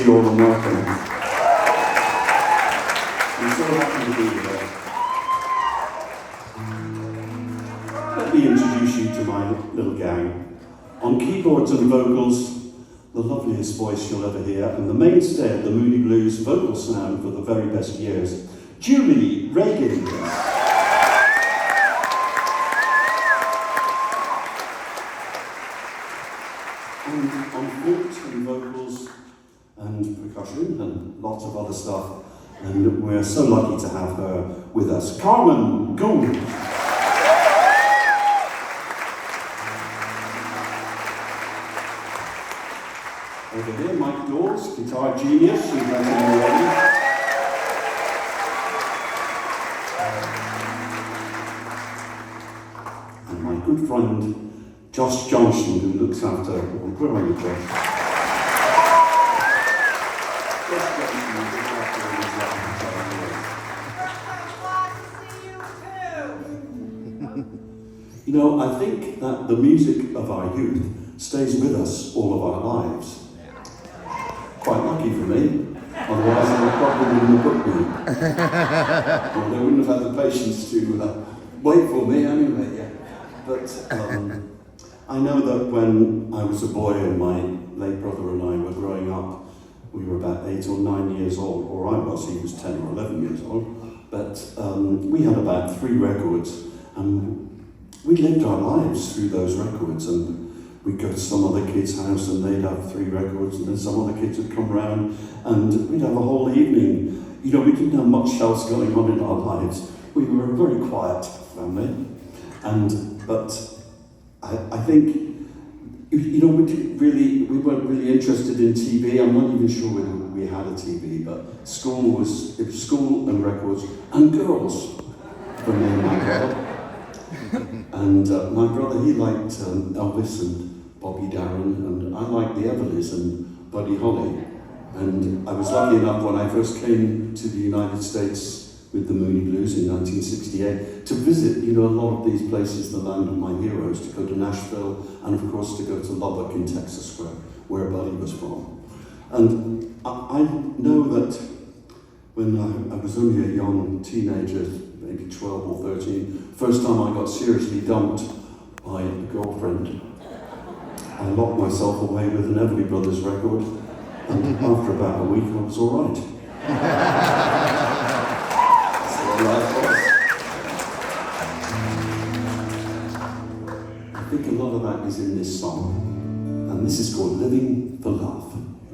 see you all and welcome. I'm so happy to be here. Let me introduce you to my little gang. On keyboards and vocals, the loveliest voice you'll ever hear, and the mainstay of the Moody Blues vocal sound for the very best years, Julie Reagan. And on flute and vocals and percussion and lots of other stuff, and we're so lucky to have her with us. Carmen Gould. Over here, Mike Dawes, guitar genius, you've met him already. And my good friend, Josh Johnson, who looks after, where are you, Josh? Josh Johnson, who looks after You know, I think that the music of our youth stays with us all of our lives. Quite lucky for me, otherwise I probably wouldn't have booked me. Well, they wouldn't have had the patience to wait for me anyway. Yeah. But I know that when I was a boy and my late brother and I were growing up, we were about 8 or 9 years old, or I was, he was 10 or 11 years old, but we had about 3 records, and we lived our lives through those records, and we'd go to some other kid's house and they'd have 3 records, and then some other kids would come round and we'd have a whole evening. You know, we didn't have much else going on in our lives. We were a very quiet family. But I think, you know, we weren't really interested in TV. I'm not even sure whether we had a TV, but it was school and records and girls for me and my brother. And my brother, he liked Elvis and Bobby Darren, and I liked the Everlys and Buddy Holly. And I was lucky enough when I first came to the United States with the Moody Blues in 1968 to visit, you know, a lot of these places, the land of my heroes, to go to Nashville and of course to go to Lubbock in Texas where Buddy was from. And I know that when I was only a young teenager, maybe 12 or 13, first time I got seriously dumped by a girlfriend, I locked myself away with an Everly Brothers record, and after about a week I was all right. That's what life was. I think a lot of that is in this song, and this is called Living for Love.